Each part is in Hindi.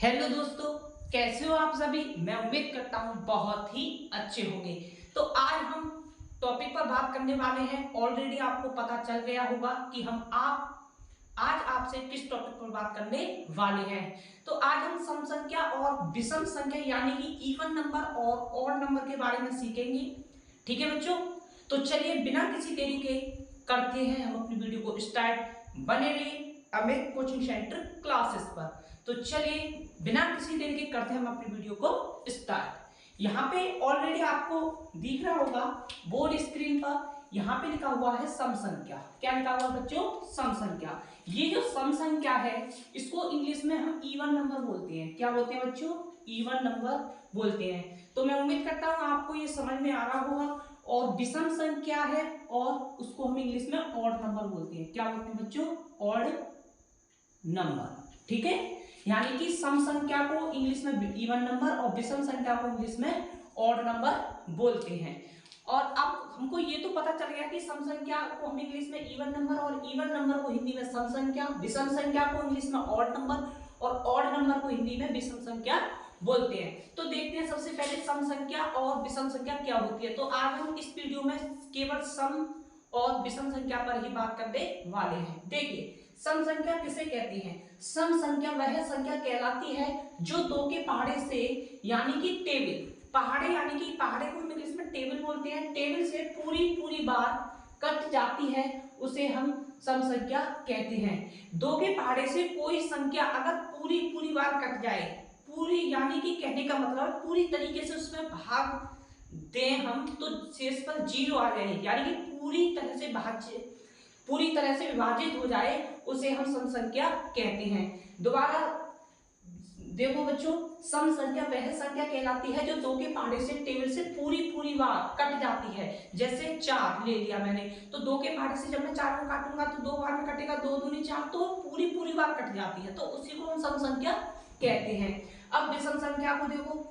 हेलो दोस्तों, कैसे हो आप सभी। मैं उम्मीद करता हूँ बहुत ही अच्छे होंगे। तो आज हम टॉपिक पर बात करने वाले हैं। ऑलरेडी आपको पता चल गया होगा कि हम आज आपसे किस टॉपिक पर बात करने वाले हैं। तो आज हम सम संख्या और विषम संख्या यानी कि इवन नंबर और ऑड नंबर के बारे में सीखेंगे। ठीक है बच्चों, तो चलिए बिना किसी देरी के करते हैं हम अपनी वीडियो को स्टार्ट। बने रहिए अमित कोचिंग सेंटर क्लासेस पर। तो चलिए बिना किसी देरी के करते हैं हम अपनी वीडियो को स्टार्ट। यहाँ पे ऑलरेडी आपको दिख रहा होगा बोर्ड स्क्रीन पर, यहाँ पे लिखा हुआ है सम संख्या। क्या लिखा हुआ है बच्चों? सम संख्या। ये जो सम संख्या है इसको इंग्लिश में हम इवन नंबर बोलते हैं। क्या बोलते हैं बच्चों? इवन नंबर बोलते हैं। तो मैं उम्मीद करता हूँ आपको ये समझ में आ रहा होगा। और विषम संख्या है और उसको हम इंग्लिश में ऑड नंबर बोलते हैं। क्या बोलते हैं बच्चों? Odd number. ठीक है, यानी कि सम संख्या को इंग्लिश में इवन नंबर और विषम संख्या को इंग्लिश में ऑड नंबर बोलते हैं। और अब हमको ये तो पता चल गया कि सम संख्या को हम इंग्लिश में इवन नंबर और इवन नंबर को हिंदी में सम संख्या, विषम संख्या को इंग्लिश में ऑड नंबर और ऑड नंबर को हिंदी में विषम संख्या बोलते हैं। तो देखते हैं सबसे पहले सम संख्या और विषम संख्या क्या होती है। तो आज हम इस वीडियो में केवल सम और विषम संख्या पर ही बात करने वाले हैं। देखिए सम संख्या किसे कहती है? सम संख्या वह संख्या कहलाती है जो दो के पहाड़े से यानी कि टेबल, पहाड़े यानी कि पहाड़े को इंग्लिश में टेबल बोलते हैं, टेबल से पूरी बार कट जाती है उसे हम सम संख्या कहते हैं। दो के पहाड़े से कोई संख्या अगर पूरी बार कट जाए, पूरी यानी कि कहने का मतलब पूरी तरीके से उसमें भाग दें हम, तो शेष पर जीरो आ जाए, यानी कि पूरी तरह से विभाजित हो जाए उसे हम सम संख्या कहते हैं। दोबारा देखो बच्चों, सम संख्या वह संख्या कहलाती है जो दो के पहाड़े से टेबल से पूरी बार कट जाती है। जैसे 4 ले लिया मैंने, तो दो के पहाड़े से जब मैं 4 को काटूंगा तो 2 बार में कटेगा, 2 दूनी 4, तो पूरी बार कट जाती है, तो उसी को हम सम संख्या कहते हैं। अब विषम संख्या को देखो,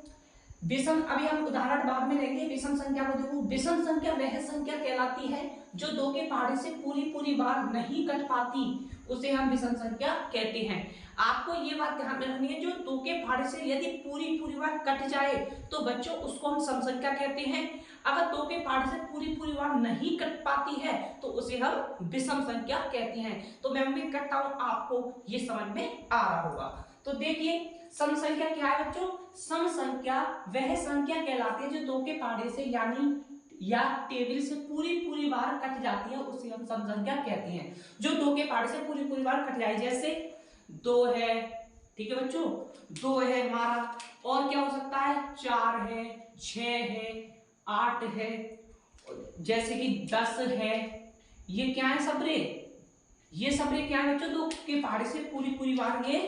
विषम अभी हम उदाहरण बाद में लेंगे। विषम संख्या को देखो, विषम संख्या वह संख्या कहलाती है जो दो के पहाड़े से पूरी बार नहीं कट पाती, उसे हम विषम संख्या कहते हैं। आपको ये बात ध्यान में रखनी है, जो दो के पहाड़े से यदि पूरी बार कट जाए तो बच्चों उसको हम सम संख्या कहते हैं। अगर दो के पहाड़े से पूरी बार नहीं कट पाती है तो उसे हम विषम संख्या कहते हैं। तो मैं उम्मीद करता हूं आपको ये समझ में आ रहा होगा। तो देखिए सम संख्या क्या है बच्चों? सम संख्या वह संख्या कहलाती है जो दो के पहाड़े से यानी या टेबल से पूरी बार कट जाती है, उसे हम सम संख्या कहते हैं। जो दो के पहाड़े से पूरी बार कट जाए, जैसे 2 है, ठीक है बच्चों, 2 है हमारा, और क्या हो सकता है? 4 है, 6 है, 8 है, जैसे कि 10 है। ये क्या है सबरे? ये सबरे क्या है बच्चों? दो के पहाड़े से पूरी बार ये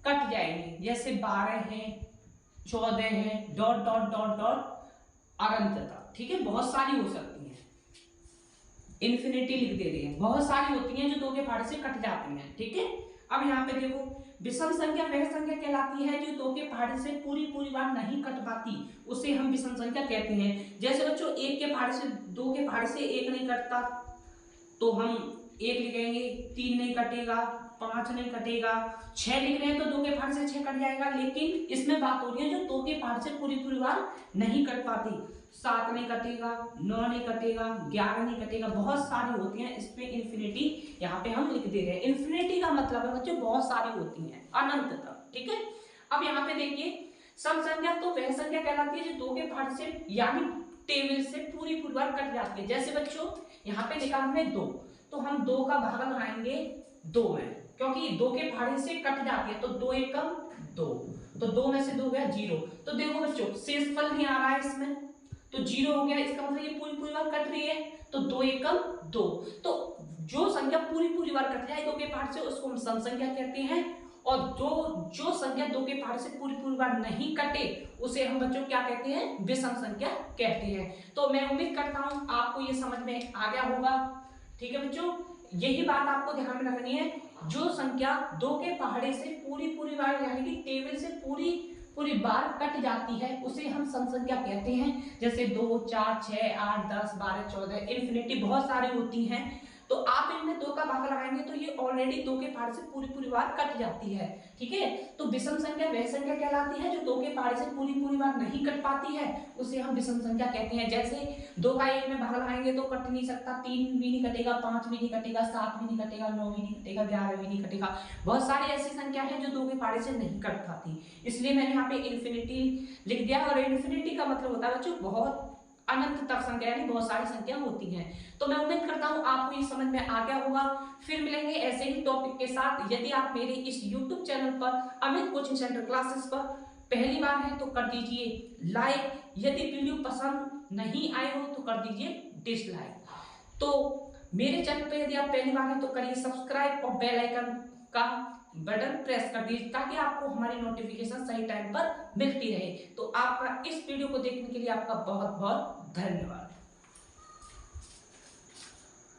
कट जाएंगे। जैसे 12 है, 14 है, डॉट अनंतता। ठीक है, बहुत सारी हो सकती हैं, इन्फिनिटी लिख दे रही है, बहुत सारी होती हैं जो दो के पहाड़े से कट जाती हैं। ठीक है, अब यहाँ पे देखो, विषम संख्या वह संख्या कहलाती है जो दो के पहाड़े से पूरी बार नहीं कट पाती, उसे हम विषम संख्या कहते हैं। जैसे बच्चों एक के पहाड़े से, दो के पहाड़े से एक नहीं कटता तो हम 1 लिखेंगे, 3 नहीं कटेगा, 5 नहीं कटेगा, 6 लिख रहे हैं तो दो के पहाड़े से 6 कट जाएगा। लेकिन इसमें बात हो रही है जो दो के पहाड़े से पूरी बार नहीं कट पाती, 7 नहीं कटेगा, 9 नहीं कटेगा, 11 नहीं कटेगा, बहुत सारी होती हैं। इसमें इन्फिनिटी यहाँ पे हम लिख दे रहे हैं। इन्फिनिटी का मतलब है बच्चों बहुत सारी होती हैं, अनंत तक। ठीक है, अब यहाँ पे देखिए सम संख्या तो वह संख्या कहलाती है जो दो के पहाड़े से यानी टेबल से पूरी बार कट जाती है। जैसे बच्चों यहाँ पे लिखा हमने 2, तो हम 2 का भाग लगाएंगे 2 में, क्योंकि 2 के पहाड़े से कट जाती है, तो 2 एकम 2, तो 2 में से 2 गया 0। तो देखो बच्चों शेषफल नहीं आ रहा है इसमें, तो 0 हो गया, इसका मतलब ये पूरी बार कट रही है, तो 2 एकम 2। तो जो संख्या पूरी बार कट जाए दो के पहाड़े से उसको हम सम संख्या कहते हैं, और जो संख्या दो के पहाड़े से पूरी बार नहीं कटे उसे हम बच्चों क्या कहते हैं? विषम संख्या कहते हैं। तो मैं उम्मीद करता हूं आपको ये समझ में आ गया होगा। ठीक है बच्चों, यही बात आपको ध्यान में रखनी है, जो संख्या दो के पहाड़े से पूरी बार यानी कि टेबल से पूरी बार कट जाती है उसे हम सम संख्या कहते हैं। जैसे 2, 4, 6, 8, 10, 12, 14, इन्फिनिटी बहुत सारी होती हैं। तो आप इनमें 2 का भागा लगाएंगे तो ये ऑलरेडी 2 के पहाड़ से पूरी बार कट जाती है। ठीक है, तो विषम संख्या वह संख्या कहलाती है जो 2 के पहाड़ से पूरी बार नहीं कट पाती है, उसे हम विषम संख्या कहते हैं। जैसे 2 का 1 में भाग लगाएंगे तो कट नहीं सकता, 3 भी नहीं कटेगा, 5 भी नहीं कटेगा, 7 भी नहीं कटेगा, 9 भी नहीं कटेगा, 11 भी नहीं कटेगा। बहुत सारी ऐसी संख्या है जो 2 के पहाड़े से नहीं कट पाती, इसलिए मैंने यहाँ पे इन्फिनिटी लिख दिया। और इन्फिनिटी का मतलब होता है बच्चों बहुत अनंत तक संख्या, यानी बहुत सारी संख्या होती हैं। तो मैं उम्मीद करता हूँ आपको ये समझ में आ गया होगा। फिर मिलेंगे ऐसे ही टॉपिक के साथ। यदि आप मेरे इस YouTube चैनल पर अमित कोचिंग सेंटर क्लासेस पर पहली बार है तो कर दीजिए लाइक, यदि वीडियो पसंद नहीं आए हो तो कर दीजिए डिसलाइक। तो मेरे चैनल पर यदि आप पहली बार हैं तो करिए सब्सक्राइब और बेल आइकन का बटन प्रेस कर दीजिए ताकि आपको हमारी नोटिफिकेशन सही टाइम पर मिलती रहे। तो आपका इस वीडियो को देखने के लिए आपका बहुत बहुत धन्यवाद।